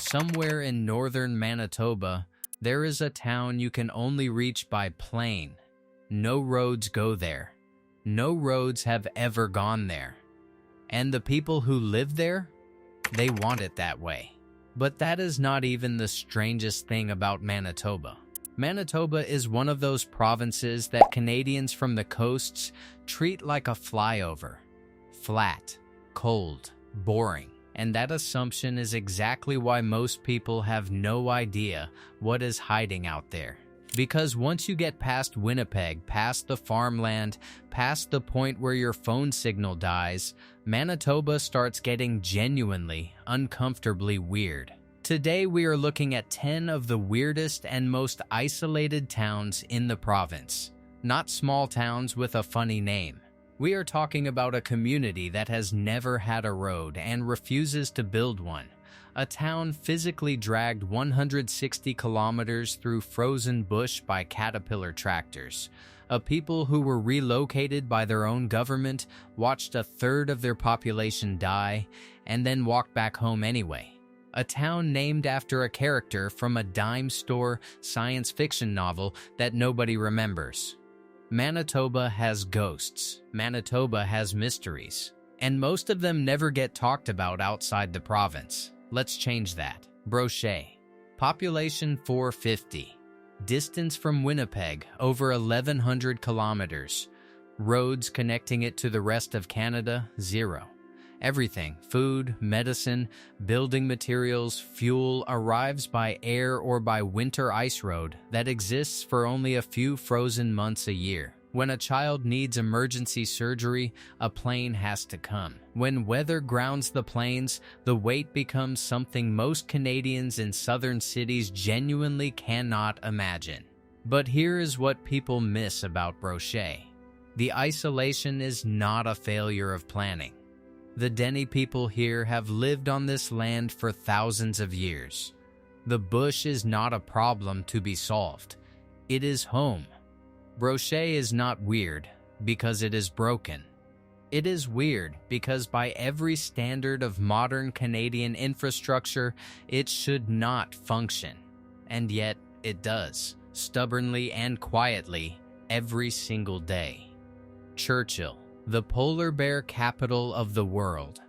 Somewhere in northern Manitoba, there is a town you can only reach by plane. No roads go there. No roads have ever gone there. And the people who live there, they want it that way. But that is not even the strangest thing about Manitoba. Manitoba is one of those provinces that Canadians from the coasts treat like a flyover. Flat, cold, boring. And that assumption is exactly why most people have no idea what is hiding out there. Because once you get past Winnipeg, past the farmland, past the point where your phone signal dies, Manitoba starts getting genuinely, uncomfortably weird. Today we are looking at 10 of the weirdest and most isolated towns in the province. Not small towns with a funny name. We are talking about a community that has never had a road and refuses to build one. A town physically dragged 160 kilometers through frozen bush by Caterpillar tractors. A people who were relocated by their own government, watched a third of their population die, and then walked back home anyway. A town named after a character from a dime store science fiction novel that nobody remembers. Manitoba has ghosts. Manitoba has mysteries. And most of them never get talked about outside the province. Let's change that. Broach. Population 450. Distance from Winnipeg, over 1,100 kilometers. Roads connecting it to the rest of Canada, 0. Everything, food, medicine, building materials, fuel, arrives by air or by winter ice road that exists for only a few frozen months a year. When a child needs emergency surgery, a plane has to come. When weather grounds the planes, the wait becomes something most Canadians in southern cities genuinely cannot imagine. But here is what people miss about Broach. The isolation is not a failure of planning. The Dene people here have lived on this land for thousands of years. The bush is not a problem to be solved. It is home. Broach is not weird because it is broken. It is weird because by every standard of modern Canadian infrastructure, it should not function. And yet it does, stubbornly and quietly, every single day. Churchill, the polar bear capital of the world.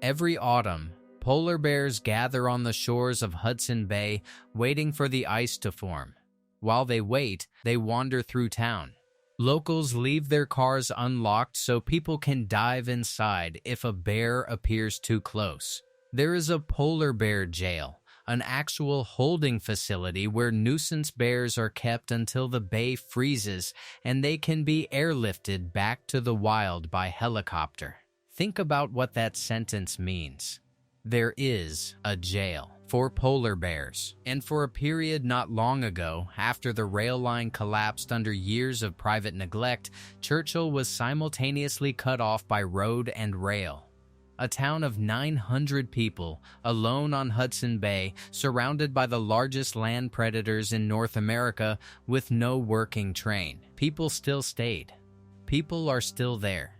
Every autumn, polar bears gather on the shores of Hudson Bay, waiting for the ice to form. While they wait, they wander through town. Locals leave their cars unlocked so people can dive inside if a bear appears too close. There is a polar bear jail, an actual holding facility where nuisance bears are kept until the bay freezes and they can be airlifted back to the wild by helicopter. Think about what that sentence means. There is a jail for polar bears, and for a period not long ago, after the rail line collapsed under years of private neglect, Churchill was simultaneously cut off by road and rail. A town of 900 people, alone on Hudson Bay, surrounded by the largest land predators in North America, with no working train. People still stayed. People are still there.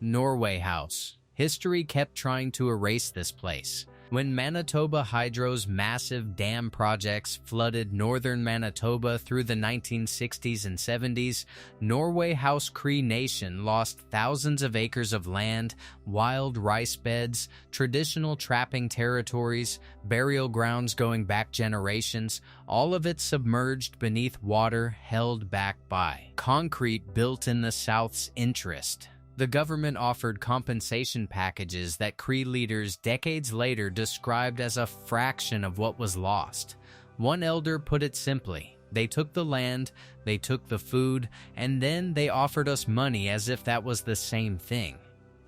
Norway House. History kept trying to erase this place. When Manitoba Hydro's massive dam projects flooded northern Manitoba through the 1960s and 70s, Norway House Cree Nation lost thousands of acres of land, wild rice beds, traditional trapping territories, burial grounds going back generations, all of it submerged beneath water held back by concrete built in the South's interest. The government offered compensation packages that Cree leaders decades later described as a fraction of what was lost. One elder put it simply, they took the land, they took the food, and then they offered us money as if that was the same thing.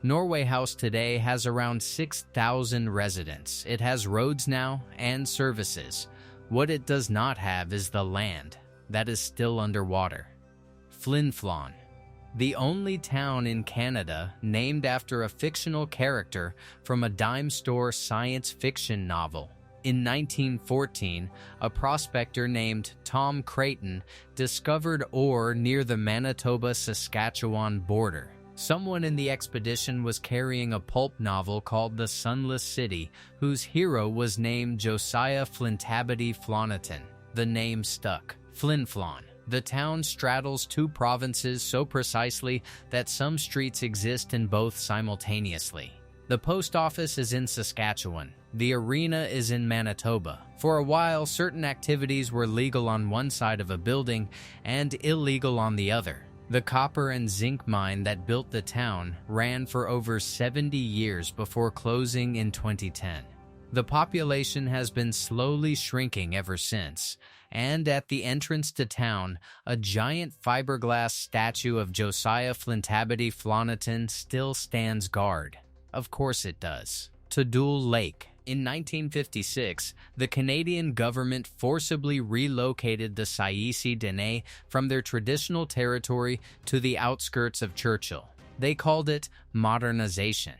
Norway House today has around 6,000 residents. It has roads now and services. What it does not have is the land. That is still underwater. Flin Flon. The only town in Canada named after a fictional character from a dime store science fiction novel. In 1914, a prospector named Tom Creighton discovered ore near the Manitoba-Saskatchewan border. Someone in the expedition was carrying a pulp novel called The Sunless City, whose hero was named Josiah Flintabity Floniton. The name stuck. Flin Flon. The town straddles two provinces so precisely that some streets exist in both simultaneously. The post office is in Saskatchewan. The arena is in Manitoba. For a while, certain activities were legal on one side of a building and illegal on the other. The copper and zinc mine that built the town ran for over 70 years before closing in 2010. The population has been slowly shrinking ever since, and at the entrance to town, a giant fiberglass statue of Josiah Flintabity Floniton still stands guard. Of course it does. Tadul Lake. In 1956, the Canadian government forcibly relocated the Saisi Dene from their traditional territory to the outskirts of Churchill. They called it modernization.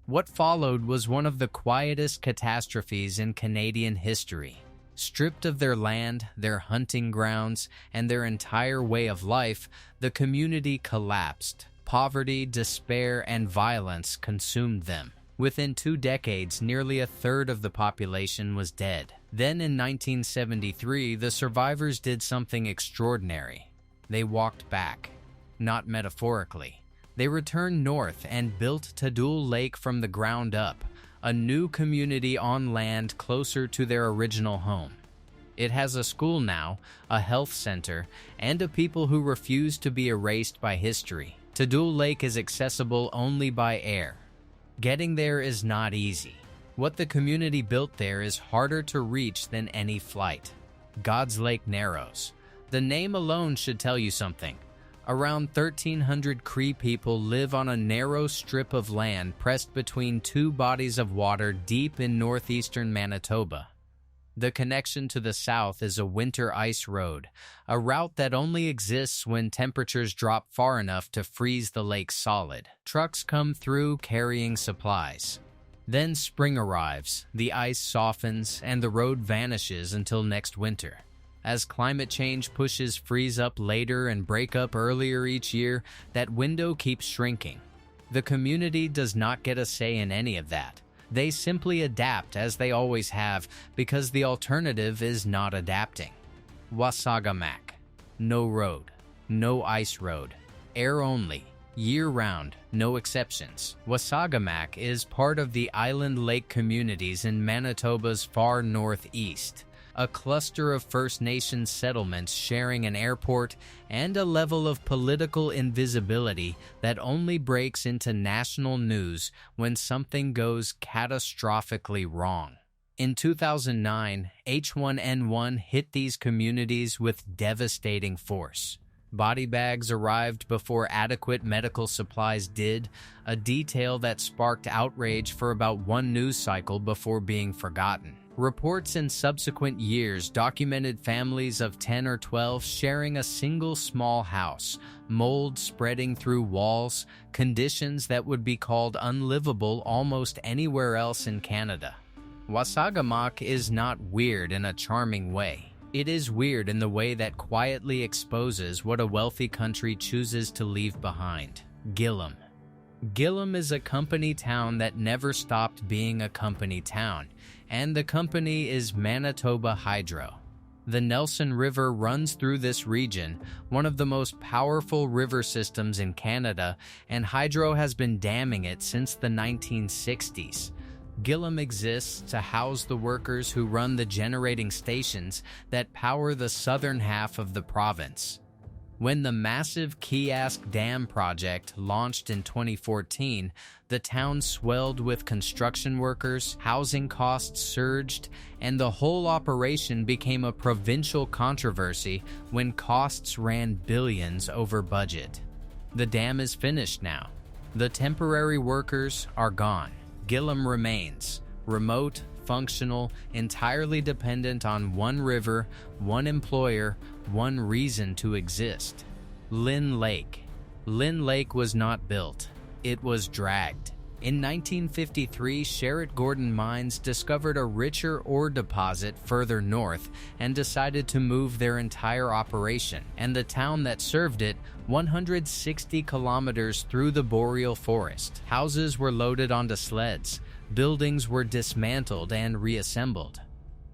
What followed was one of the quietest catastrophes in Canadian history. Stripped of their land, their hunting grounds, and their entire way of life, the community collapsed. Poverty, despair, and violence consumed them. Within 2 decades, nearly a third of the population was dead. Then in 1973, the survivors did something extraordinary. They walked back. Not metaphorically. They returned north and built Tadul Lake from the ground up, a new community on land closer to their original home. It has a school now, a health center, and a people who refuse to be erased by history. Tadul Lake is accessible only by air. Getting there is not easy. What the community built there is harder to reach than any flight. God's Lake Narrows. The name alone should tell you something. Around 1,300 Cree people live on a narrow strip of land pressed between two bodies of water deep in northeastern Manitoba. The connection to the south is a winter ice road, a route that only exists when temperatures drop far enough to freeze the lake solid. Trucks come through carrying supplies. Then spring arrives, the ice softens, and the road vanishes until next winter. As climate change pushes freeze up later and break up earlier each year, that window keeps shrinking. The community does not get a say in any of that. They simply adapt as they always have because the alternative is not adapting. Wasagamack. No road. No ice road. Air only. Year-round. No exceptions. Wasagamack is part of the island lake communities in Manitoba's far northeast. A cluster of First Nations settlements sharing an airport and a level of political invisibility that only breaks into national news when something goes catastrophically wrong. In 2009, H1N1 hit these communities with devastating force. Body bags arrived before adequate medical supplies did, a detail that sparked outrage for about one news cycle before being forgotten. Reports in subsequent years documented families of 10 or 12 sharing a single small house, mold spreading through walls, conditions that would be called unlivable almost anywhere else in Canada. Wasagamack is not weird in a charming way. It is weird in the way that quietly exposes what a wealthy country chooses to leave behind. Gillam. Gillam is a company town that never stopped being a company town, and the company is Manitoba Hydro. The Nelson River runs through this region, one of the most powerful river systems in Canada, and Hydro has been damming it since the 1960s. Gillam exists to house the workers who run the generating stations that power the southern half of the province. When the massive Kiosk Dam project launched in 2014, the town swelled with construction workers, housing costs surged, and the whole operation became a provincial controversy when costs ran billions over budget. The dam is finished now. The temporary workers are gone. Gillam remains, remote, functional, entirely dependent on one river, one employer, one reason to exist. Lynn Lake. Lynn Lake was not built. It was dragged. In 1953, Sherritt Gordon Mines discovered a richer ore deposit further north and decided to move their entire operation and the town that served it 160 kilometers through the boreal forest. Houses were loaded onto sleds, buildings were dismantled and reassembled.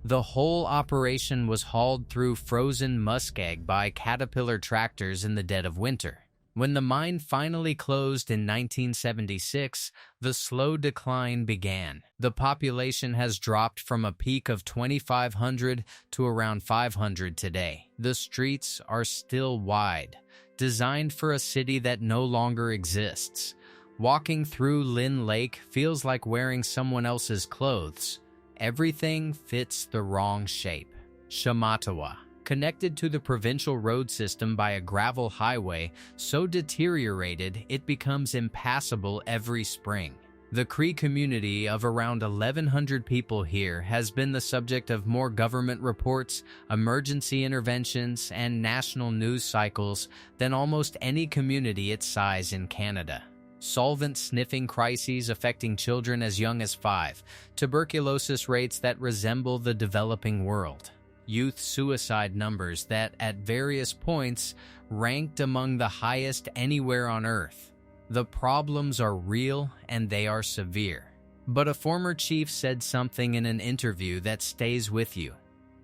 The whole operation was hauled through frozen muskeg by Caterpillar tractors in the dead of winter. When the mine finally closed in 1976, the slow decline began. The population has dropped from a peak of 2,500 to around 500 today. The streets are still wide, designed for a city that no longer exists. Walking through Lynn Lake feels like wearing someone else's clothes. Everything fits the wrong shape. Shamatawa, connected to the provincial road system by a gravel highway so deteriorated it becomes impassable every spring. The Cree community of around 1,100 people here has been the subject of more government reports, emergency interventions, and national news cycles than almost any community its size in Canada. Solvent-sniffing crises affecting children as young as 5, tuberculosis rates that resemble the developing world, youth suicide numbers that, at various points, ranked among the highest anywhere on Earth. The problems are real and they are severe. But a former chief said something in an interview that stays with you.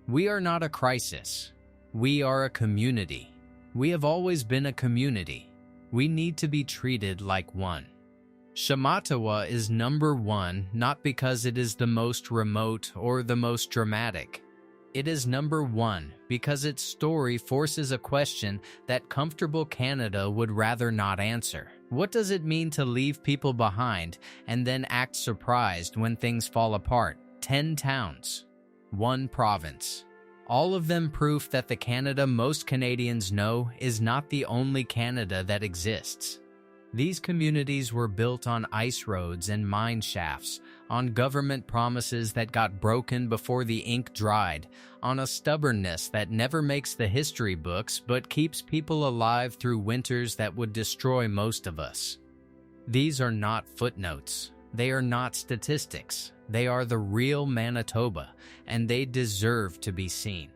We are not a crisis. We are a community. We have always been a community. We need to be treated like one. Shamatawa is number one not because it is the most remote or the most dramatic. It is number one because its story forces a question that comfortable Canada would rather not answer. What does it mean to leave people behind and then act surprised when things fall apart? 10 towns, 1 province. All of them proof that the Canada most Canadians know is not the only Canada that exists. These communities were built on ice roads and mine shafts, on government promises that got broken before the ink dried, on a stubbornness that never makes the history books but keeps people alive through winters that would destroy most of us. These are not footnotes. They are not statistics. They are the real Manitoba, and they deserve to be seen.